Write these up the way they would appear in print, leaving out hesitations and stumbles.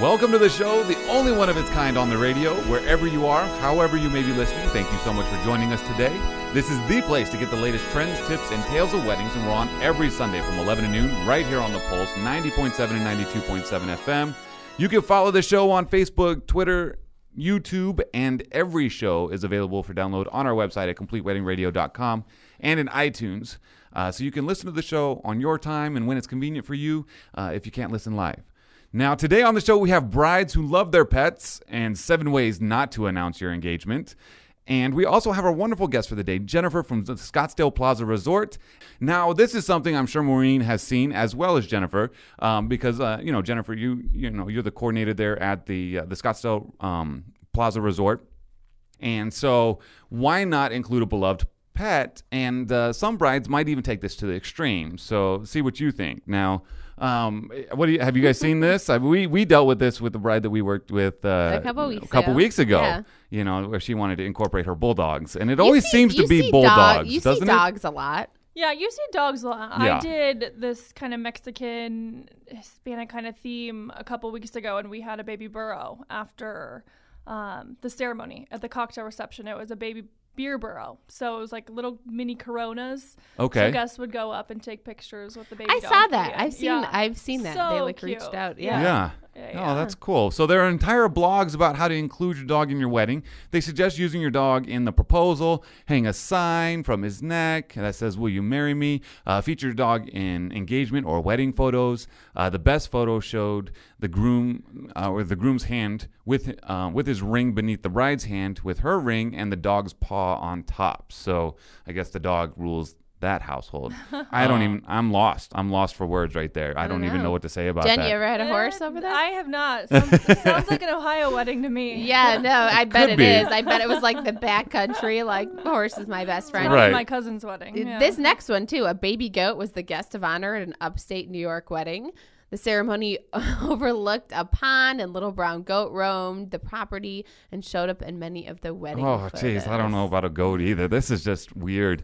Welcome to the show, the only one of its kind on the radio. Wherever you are, however you may be listening, thank you so much for joining us today. This is the place to get the latest trends, tips, and tales of weddings, and we're on every Sunday from 11 to noon right here on The Pulse, 90.7 and 92.7 FM. You can follow the show on Facebook, Twitter, YouTube, and every show is available for download on our website at completeweddingradio.com and in iTunes. So you can listen to the show on your time and when it's convenient for you if you can't listen live. Now, today on the show, we have brides who love their pets and 7 ways not to announce your engagement. And we also have our wonderful guest for the day, Jennifer from the Scottsdale Plaza Resort. Now, this is something I'm sure Maureen has seen as well as Jennifer, because Jennifer, you're the coordinator there at the Scottsdale Plaza Resort, and so why not include a beloved pet? And some brides might even take this to the extreme. So, see what you think now. Have you guys seen this? We dealt with this with the bride that we worked with a couple weeks ago. Yeah. Where she wanted to incorporate her bulldogs, and it always seems to be bulldogs. You see dogs a lot. Yeah, you see dogs a lot. Yeah. I did this kind of Mexican, Hispanic kind of theme a couple weeks ago, and we had a baby burro after the ceremony at the cocktail reception. It was a baby beer burro, so it was like little mini Coronas. Okay. So guests would go up and take pictures with the baby I dog. saw that. Yeah. I've seen that. So They cute. reached out. Yeah. Oh, that's cool. So there are entire blogs about how to include your dog in your wedding. They suggest using your dog in the proposal, hang a sign from his neck that says, "Will you marry me?" Feature your dog in engagement or wedding photos. The best photo showed the groom or the groom's hand with his ring beneath the bride's hand with her ring and the dog's paw on top. So I guess the dog rules that household. I'm lost for words right there. I don't even know what to say about Jen, that. you ever had a horse over there? I have not. Sounds like an Ohio wedding to me. Yeah, no, I bet Could it be. is. I bet it was like the backcountry, like horse is my best friend. Right. My cousin's wedding. Yeah. This next one, too, a baby goat was the guest of honor at an upstate New York wedding. The ceremony overlooked a pond, and little brown goat roamed the property and showed up in many of the wedding photos. Jeez, I don't know about a goat either. This is just weird.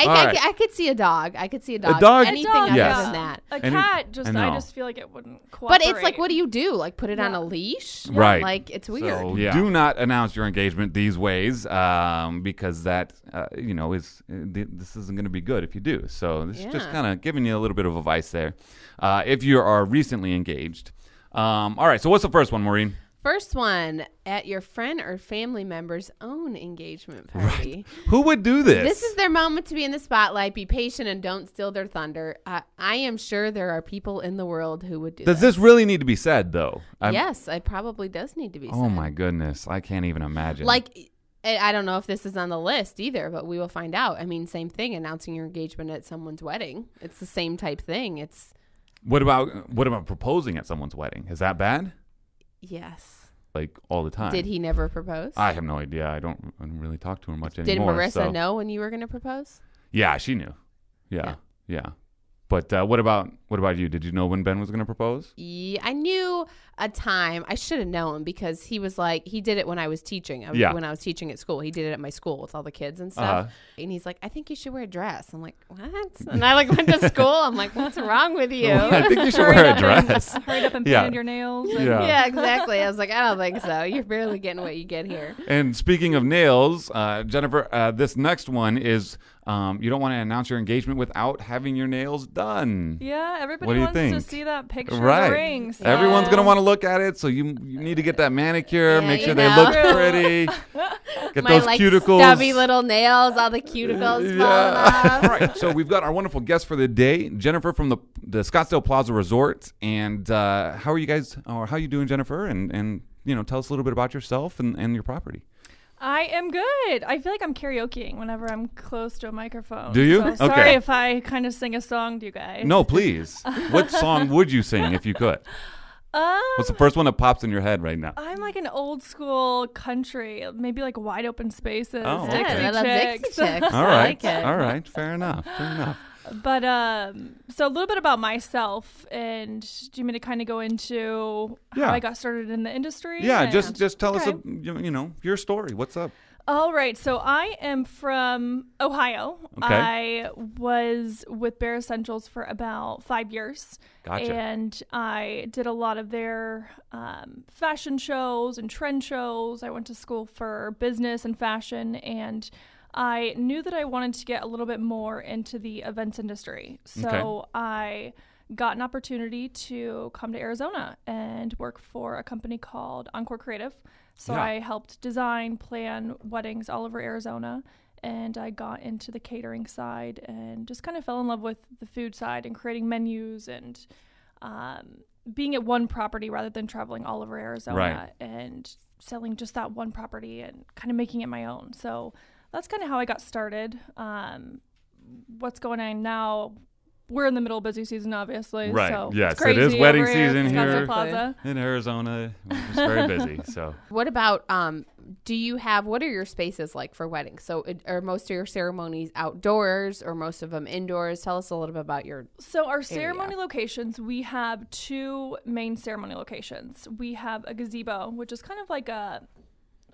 I could see a dog. I could see a dog. A dog? Anything A dog, other yes. than that. A And cat, I I know. just feel like it wouldn't cooperate. But it's like, what do you do? Like, put it on a leash? Right. Like, it's weird. So do not announce your engagement these ways because that, this isn't going to be good if you do. So this is just kind of giving you a little bit of advice there if you are recently engaged. All right, so what's the first one, Maureen? First one, at your friend or family member's own engagement party. Right. Who would do this? This is their moment to be in the spotlight. Be patient and don't steal their thunder. I am sure there are people in the world who would do Does this really need to be said, though? Yes, it probably does need to be said. Oh, my goodness. I can't even imagine. Like, I don't know if this is on the list either, but we will find out. I mean, same thing, announcing your engagement at someone's wedding. It's the same type thing. It's What about proposing at someone's wedding? Is that bad? yes. Like all the time? Did he never propose? I have no idea. I don't really talk to her much Did anymore. Marissa know when you were going to propose? Yeah, she knew. Yeah. But what about you? Did you know when Ben was going to propose? Yeah, I knew a time. I should have known because he was like, he did it when I was teaching. When I was teaching at school. He did it at my school with all the kids and stuff. And he's like, I think you should wear a dress. I'm like, what? And I went to school. I'm like, what's wrong with you? I think you should wear a dress. Hurried up and painted your nails. And Yeah, exactly. I was like, I don't think so. You're barely getting what you get here. And speaking of nails, Jennifer, this next one is you don't want to announce your engagement without having your nails done. Yeah, everybody What do you wants think? to see that picture Right. of the ring. So. Everyone's going to want to look at it, so you need to get that manicure, Yeah, make sure you they know. look pretty, get My those like cuticles. stubby little nails, all the cuticles falling off. All right, so we've got our wonderful guest for the day, Jennifer from the Scottsdale Plaza Resort. And how are you guys, or how are you doing, Jennifer? And tell us a little bit about yourself and your property. I am good. I feel like I'm karaokeing whenever I'm close to a microphone. Do you? So Okay. sorry if I kind of sing a song to you guys. No, please. What song would you sing if you could? What's the first one that pops in your head right now? I'm like an old school country, maybe like Wide Open Spaces, Oh, okay. Dixie I love Chicks. Dixie Chicks. All I right. like it. All right. Fair enough. But so a little bit about myself, and do you mean to kind of go into how I got started in the industry? Yeah, And- just tell us, Okay. your story. What's up? All right. So I am from Ohio. Okay. I was with Bare Essentials for about 5 years. Gotcha. And I did a lot of their fashion shows and trend shows. I went to school for business and fashion, and I knew that I wanted to get a little bit more into the events industry. So I got an opportunity to come to Arizona and work for a company called Encore Creative. So I helped design, plan weddings all over Arizona, and I got into the catering side and just kind of fell in love with the food side and creating menus and being at one property rather than traveling all over Arizona and selling just that one property and kind of making it my own. So that's kind of how I got started. What's going on now? We're in the middle of busy season, obviously. Right. So Yes, it's crazy it is wedding over season at Scottsdale here Plaza. in Arizona. We're just very busy. So What about, what are your spaces like for weddings? So are most of your ceremonies outdoors or most of them indoors? Tell us a little bit about your So our ceremony locations, we have 2 main ceremony locations. We have a gazebo, which is kind of like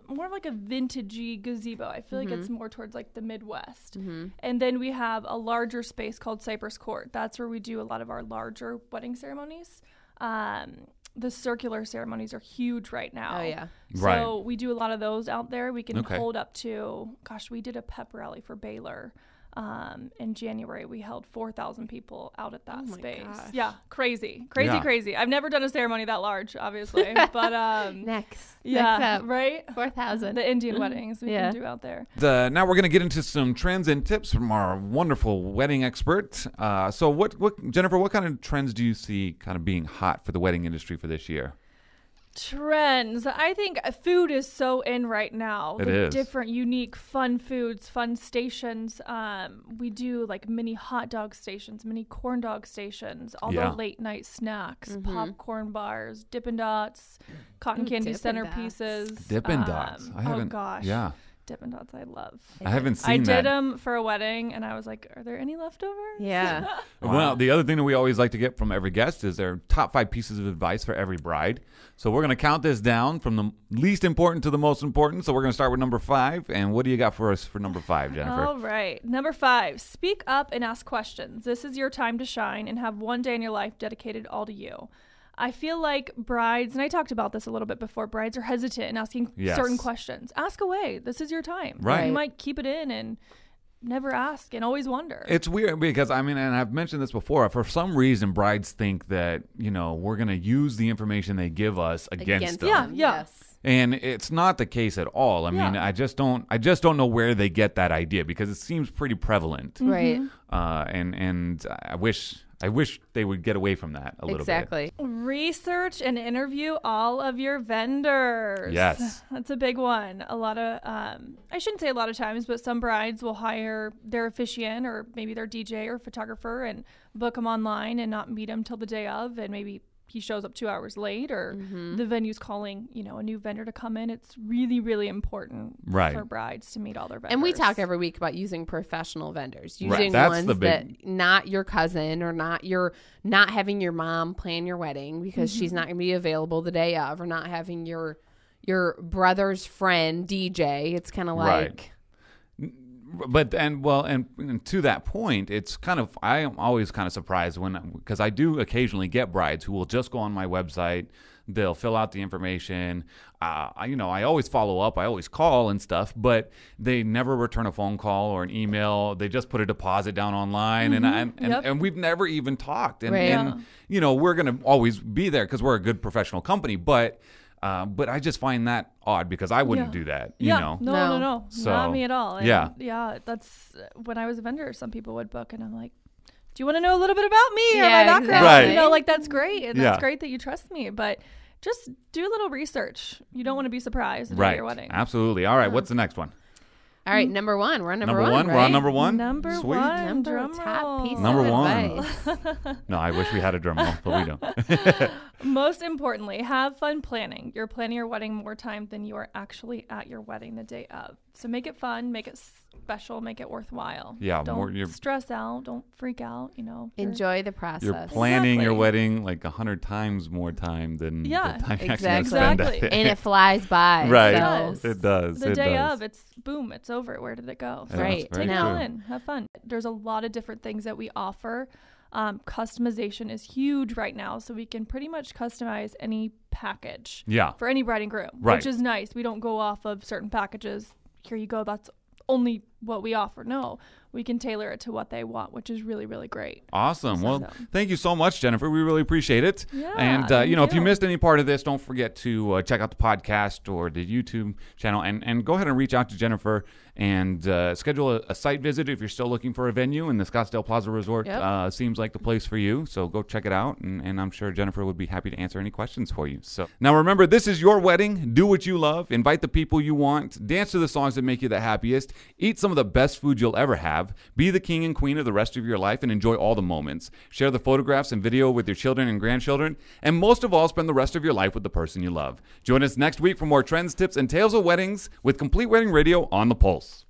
more like a vintagey gazebo. I feel like it's more towards like the Midwest. And then we have a larger space called Cypress Court. That's where we do a lot of our larger wedding ceremonies. The circular ceremonies are huge right now. Oh, yeah. So we do a lot of those out there. We can hold up to, we did a pep rally for Baylor. In January, we held 4,000 people out at that space. Gosh. Yeah, crazy. I've never done a ceremony that large, obviously, but next yeah, up, right. 4,000. The Indian weddings we can do out there. Now we're going to get into some trends and tips from our wonderful wedding expert. So what Jennifer, what kind of trends do you see kind of being hot for the wedding industry for this year? Trends. I think food is so in right now. It is. Different, unique, fun foods, fun stations. We do like mini hot dog stations, mini corn dog stations, all the late night snacks, popcorn bars, Dippin' Dots, cotton candy centerpieces. Dippin' Dots. I haven't. Oh gosh. Yeah. Dippin' Dots, I love. I haven't seen I that. did them for a wedding, and I was like, are there any leftovers? Yeah. Well, the other thing that we always like to get from every guest is their top 5 pieces of advice for every bride. So we're going to count this down from the least important to the most important. So we're going to start with number 5. And what do you got for us for number 5, Jennifer? All right. Number 5, speak up and ask questions. This is your time to shine and have one day in your life dedicated all to you. I feel like brides, and I talked about this a little bit before, brides are hesitant in asking certain questions. Ask away. This is your time. Right. You might keep it in and never ask and always wonder. It's weird because, I mean, and I've mentioned this before, for some reason, brides think that, we're going to use the information they give us against them. Yeah. Yes. And it's not the case at all. I mean, I just don't know where they get that idea because it seems pretty prevalent. Right. And I wish they would get away from that a little bit. Exactly. Research and interview all of your vendors. Yes. That's a big one. A lot of, I shouldn't say a lot of times, but some brides will hire their officiant or maybe their DJ or photographer and book them online and not meet them till the day of, and maybe he shows up 2 hours late, or the venue's calling, a new vendor to come in. It's really, really important for brides to meet all their vendors. And we talk every week about using professional vendors, using That's ones that not your cousin or not having your mom plan your wedding because she's not going to be available the day of, or not having your brother's friend DJ. It's kind of like. But and to that point, it's kind of, I am always kind of surprised because I do occasionally get brides who will just go on my website, they'll fill out the information. I always follow up, I always call and stuff, but they never return a phone call or an email. They just put a deposit down online, and we've never even talked. And we're going to always be there because we're a good professional company, but I just find that odd because I wouldn't do that, No. So, not me at all. And yeah. That's when I was a vendor, some people would book, and I'm like, do you want to know a little bit about me or my background? Exactly. Right. That's great. And that's great that you trust me, but just do a little research. You don't want to be surprised at your wedding. Absolutely. All right. What's the next one? All right, number 1. We're on number 1, right? We're on number 1? Number Sweet. 1. Top piece number of 1. advice. No, I wish we had a drum roll, but we don't. Most importantly, have fun planning. You're planning your wedding more time than you are actually at your wedding the day of. So make it fun, make it special, make it worthwhile. Yeah. Don't stress out. Don't freak out, Enjoy the process. You're planning your wedding like 100 times more time than the time you actually spend at it. And it flies by. Right. So. It does. The day of, it's boom, it's over. Where did it go? Yeah, right. Take it out. Have fun. There's a lot of different things that we offer. Customization is huge right now, so we can pretty much customize any package for any bride and groom, which is nice. We don't go off of certain packages. Here you go. That's only what we offer. No, we can tailor it to what they want, which is really, really great. Awesome. Well, thank you so much, Jennifer. We really appreciate it. Yeah, and, if you missed any part of this, don't forget to check out the podcast or the YouTube channel and go ahead and reach out to Jennifer and schedule a site visit if you're still looking for a venue. And the Scottsdale Plaza Resort seems like the place for you. So go check it out. And I'm sure Jennifer would be happy to answer any questions for you. So now remember, this is your wedding. Do what you love. Invite the people you want. Dance to the songs that make you the happiest. Eat some of the best food you'll ever have. Be the king and queen of the rest of your life and enjoy all the moments. Share the photographs and video with your children and grandchildren. And most of all, spend the rest of your life with the person you love. Join us next week for more trends, tips, and tales of weddings with Complete Wedding Radio on the Pulse.